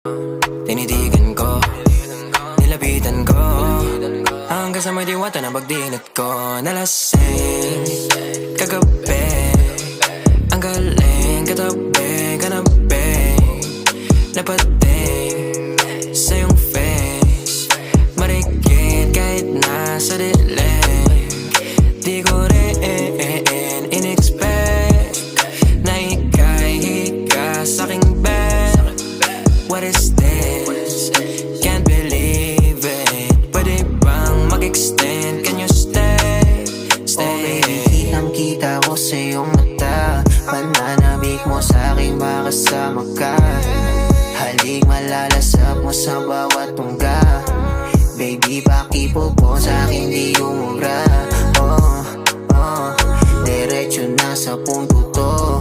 Tinitigan ko, nilapitan ko, hanggang sa may diwata na pagdinat ko. Nalasing kagabi, ang galing katabi, kanabi, napating sa iyong face, marikit kahit nasa dilim. Di ko rin in-expect na ika'y hika sa'king bed. What is this? Can't believe it. Pwede bang mag-extend? Can you stay? Stay. Okay, kitang-kita ko sa iyong mata, pananabik mo sa'king makasama ka. Halik malalasap mo sa bawat tungga. Baby, pakipo po sa'kin di umubra. Diretso na sa punto to.